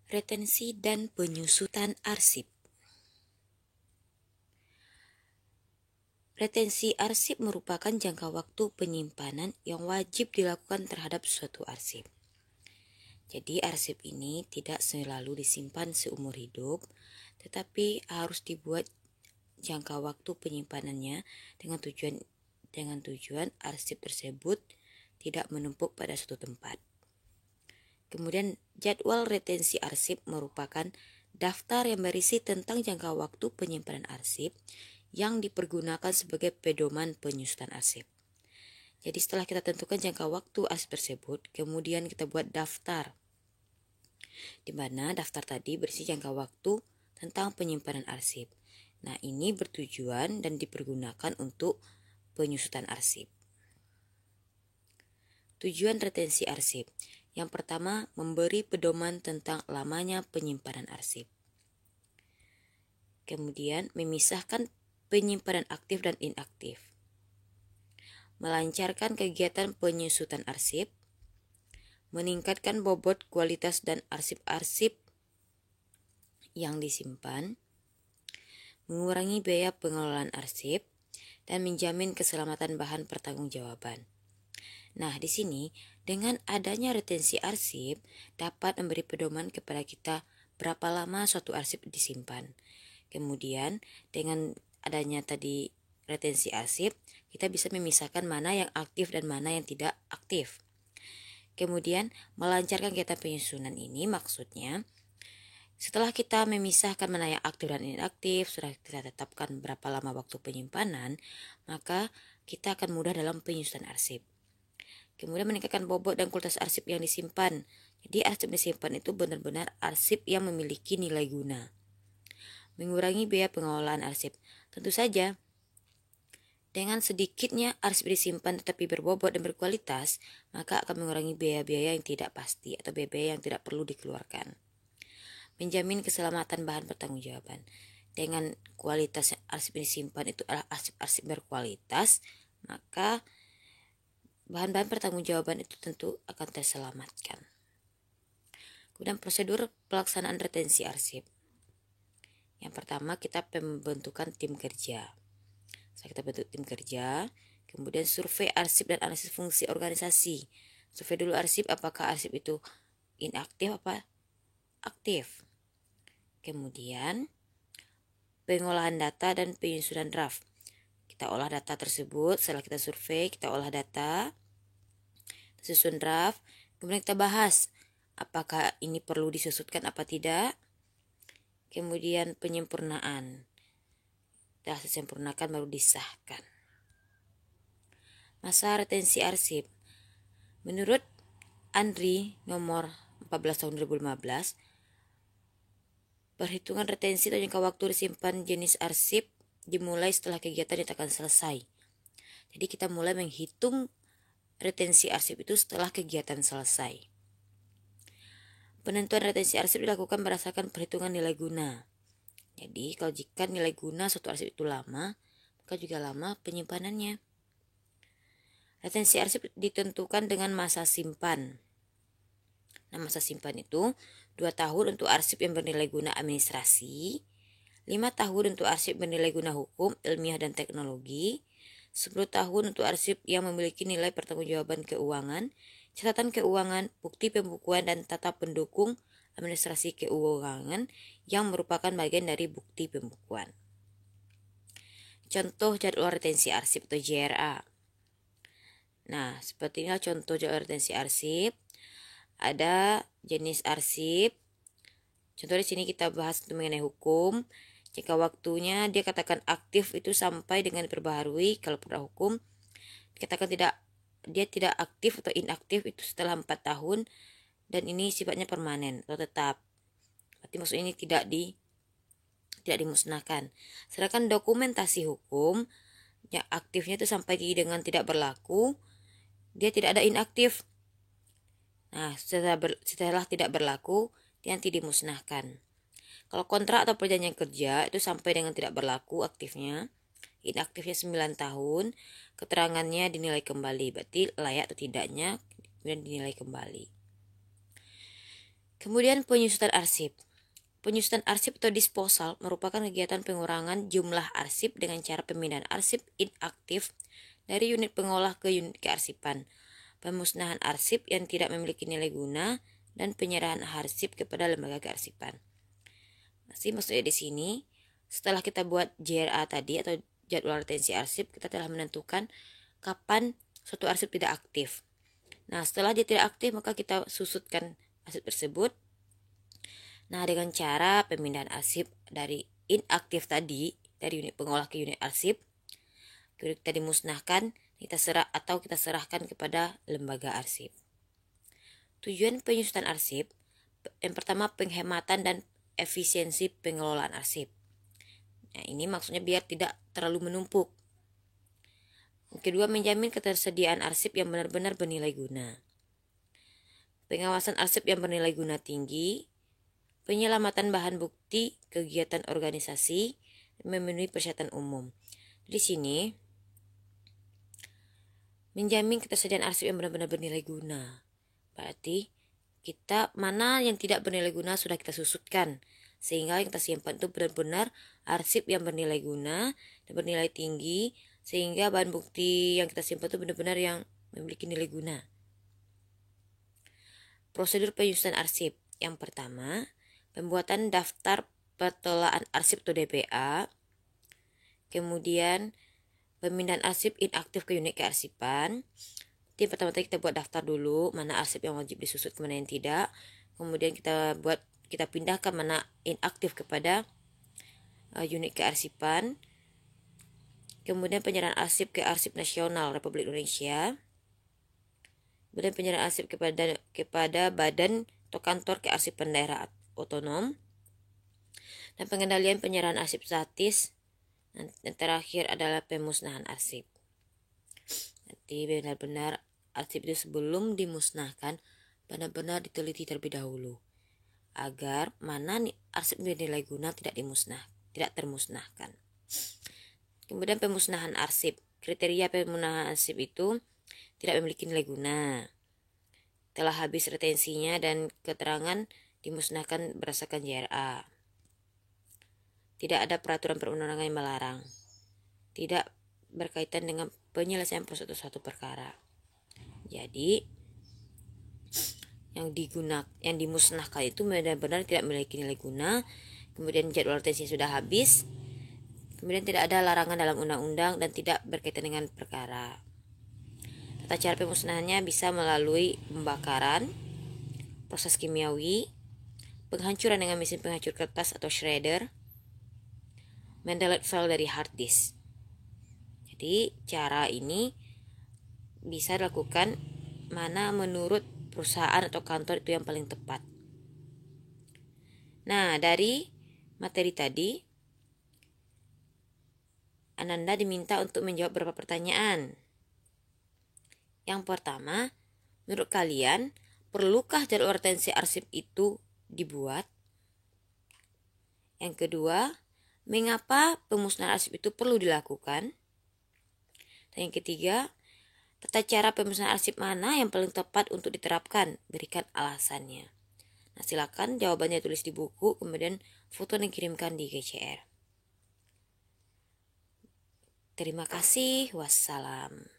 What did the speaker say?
Retensi dan penyusutan arsip. Retensi arsip merupakan jangka waktu penyimpanan yang wajib dilakukan terhadap suatu arsip. Jadi arsip ini tidak selalu disimpan seumur hidup, tetapi harus dibuat jangka waktu penyimpanannya dengan tujuan arsip tersebut tidak menumpuk pada suatu tempat. Kemudian jadwal retensi arsip merupakan daftar yang berisi tentang jangka waktu penyimpanan arsip yang dipergunakan sebagai pedoman penyusutan arsip. Jadi setelah kita tentukan jangka waktu arsip tersebut, kemudian kita buat daftar, di mana daftar tadi berisi jangka waktu tentang penyimpanan arsip. Nah, ini bertujuan dan dipergunakan untuk penyusutan arsip. Tujuan retensi arsip. Yang pertama, memberi pedoman tentang lamanya penyimpanan arsip. Kemudian, memisahkan penyimpanan aktif dan inaktif. Melancarkan kegiatan penyusutan arsip. Meningkatkan bobot, kualitas, dan arsip-arsip yang disimpan. Mengurangi biaya pengelolaan arsip. Dan menjamin keselamatan bahan pertanggungjawaban. Nah, di sini dengan adanya retensi arsip dapat memberi pedoman kepada kita berapa lama suatu arsip disimpan. Kemudian dengan adanya tadi retensi arsip, kita bisa memisahkan mana yang aktif dan mana yang tidak aktif. Kemudian melancarkan kegiatan penyusunan ini maksudnya setelah kita memisahkan mana yang aktif dan inaktif, sudah kita tetapkan berapa lama waktu penyimpanan, maka kita akan mudah dalam penyusunan arsip. Kemudian meningkatkan bobot dan kualitas arsip yang disimpan. Jadi arsip disimpan itu benar-benar arsip yang memiliki nilai guna. Mengurangi biaya pengelolaan arsip. Tentu saja, dengan sedikitnya arsip disimpan tetapi berbobot dan berkualitas, maka akan mengurangi biaya-biaya yang tidak pasti atau biaya yang tidak perlu dikeluarkan. Menjamin keselamatan bahan pertanggungjawaban. Dengan kualitas arsip disimpan itu adalah arsip-arsip berkualitas, maka bahan-bahan pertanggungjawaban itu tentu akan terselamatkan. Kemudian prosedur pelaksanaan retensi arsip. Yang pertama kita pembentukan tim kerja. Setelah kita bentuk tim kerja, kemudian survei arsip dan analisis fungsi organisasi. Survei dulu arsip apakah arsip itu inaktif apa aktif. Kemudian pengolahan data dan penyusunan draft. Kita olah data tersebut, setelah kita survei, kita olah data, susun draft, kemudian kita bahas apakah ini perlu disusutkan apa tidak. Kemudian penyempurnaan. Setelah disempurnakan baru disahkan. Masa retensi arsip. Menurut Andri nomor 14 tahun 2015, perhitungan retensi atau jangka waktu disimpan jenis arsip dimulai setelah kegiatan dinyatakan selesai. Jadi kita mulai menghitung retensi arsip itu setelah kegiatan selesai. Penentuan retensi arsip dilakukan berdasarkan perhitungan nilai guna. Jadi kalau jika nilai guna suatu arsip itu lama, maka juga lama penyimpanannya. Retensi arsip ditentukan dengan masa simpan. Nah, masa simpan itu 2 tahun untuk arsip yang bernilai guna administrasi, 5 tahun untuk arsip bernilai guna hukum, ilmiah, dan teknologi, 10 tahun untuk arsip yang memiliki nilai pertanggungjawaban keuangan, catatan keuangan, bukti pembukuan, dan tata pendukung administrasi keuangan yang merupakan bagian dari bukti pembukuan. Contoh jadwal retensi arsip atau JRA. Nah, seperti inilah contoh jadwal retensi arsip. Ada jenis arsip. Contoh di sini kita bahas mengenai hukum. Jika waktunya dia katakan aktif itu sampai dengan diperbaharui. Kalau pada hukum dikatakan dia tidak aktif atau inaktif itu setelah 4 tahun dan ini sifatnya permanen atau tetap. Berarti maksudnya ini tidak dimusnahkan. Sedangkan dokumentasi hukum yang aktifnya itu sampai dengan tidak berlaku, dia tidak ada inaktif. Nah, setelah tidak berlaku, dia nanti dimusnahkan. Kalau kontrak atau perjanjian kerja itu sampai dengan tidak berlaku aktifnya, inaktifnya 9 tahun, keterangannya dinilai kembali, berarti layak atau tidaknya kemudian dinilai kembali. Kemudian penyusutan arsip. Penyusutan arsip atau disposal merupakan kegiatan pengurangan jumlah arsip dengan cara pemindahan arsip inaktif dari unit pengolah ke unit kearsipan, pemusnahan arsip yang tidak memiliki nilai guna, dan penyerahan arsip kepada lembaga kearsipan. Maksudnya di sini, setelah kita buat JRA tadi atau jadwal retensi arsip, kita telah menentukan kapan suatu arsip tidak aktif. Nah, setelah dia tidak aktif, maka kita susutkan arsip tersebut. Nah, dengan cara pemindahan arsip dari inaktif tadi, dari unit pengolah ke unit arsip, kita dimusnahkan, kita serahkan kepada lembaga arsip. Tujuan penyusutan arsip, yang pertama penghematan dan efisiensi pengelolaan arsip. Nah, ini maksudnya biar tidak terlalu menumpuk. Kedua, menjamin ketersediaan arsip yang benar-benar bernilai guna. Pengawasan arsip yang bernilai guna tinggi, penyelamatan bahan bukti, kegiatan organisasi, memenuhi persyaratan umum. Di sini, menjamin ketersediaan arsip yang benar-benar bernilai guna. Berarti, mana yang tidak bernilai guna sudah kita susutkan. Sehingga yang kita simpan itu benar-benar arsip yang bernilai guna dan bernilai tinggi. Sehingga bahan bukti yang kita simpan itu benar-benar yang memiliki nilai guna. Prosedur penyusutan arsip. Yang pertama, pembuatan daftar pertelaan arsip atau DPA, kemudian pemindahan arsip inaktif ke unit kearsipan. Yang pertama kita buat daftar dulu mana arsip yang wajib disusut, mana yang tidak. Kemudian kita pindahkan mana inaktif kepada unit kearsipan. Kemudian penyerahan arsip ke Arsip Nasional Republik Indonesia. Kemudian penyerahan arsip kepada badan atau kantor kearsipan daerah otonom. Dan pengendalian penyerahan arsip statis. Dan terakhir adalah pemusnahan arsip. Nanti benar-benar arsip itu sebelum dimusnahkan benar-benar diteliti terlebih dahulu agar mana arsip bernilai guna tidak termusnahkan. Kemudian pemusnahan arsip. Kriteria pemusnahan arsip itu tidak memiliki nilai guna, telah habis retensinya, dan keterangan dimusnahkan berdasarkan JRA. Tidak ada peraturan perundang-undangan yang melarang. Tidak berkaitan dengan penyelesaian suatu perkara. Jadi yang dimusnahkan itu benar-benar tidak memiliki nilai guna, kemudian jadwal retensi sudah habis, kemudian tidak ada larangan dalam undang-undang dan tidak berkaitan dengan perkara. Tata cara pemusnahannya bisa melalui pembakaran, proses kimiawi, penghancuran dengan mesin penghancur kertas atau shredder, mendelete file dari hard disk. Jadi cara ini bisa dilakukan mana menurut perusahaan atau kantor itu yang paling tepat. Nah, dari materi tadi, Ananda diminta untuk menjawab beberapa pertanyaan. Yang pertama, menurut kalian, perlukah jadwal retensi arsip itu dibuat? Yang kedua, mengapa pemusnahan arsip itu perlu dilakukan? Dan yang ketiga, tata cara pemusnahan arsip mana yang paling tepat untuk diterapkan? Berikan alasannya. Nah, silakan jawabannya tulis di buku, kemudian foto dan kirimkan di GCR. Terima kasih. Wassalam.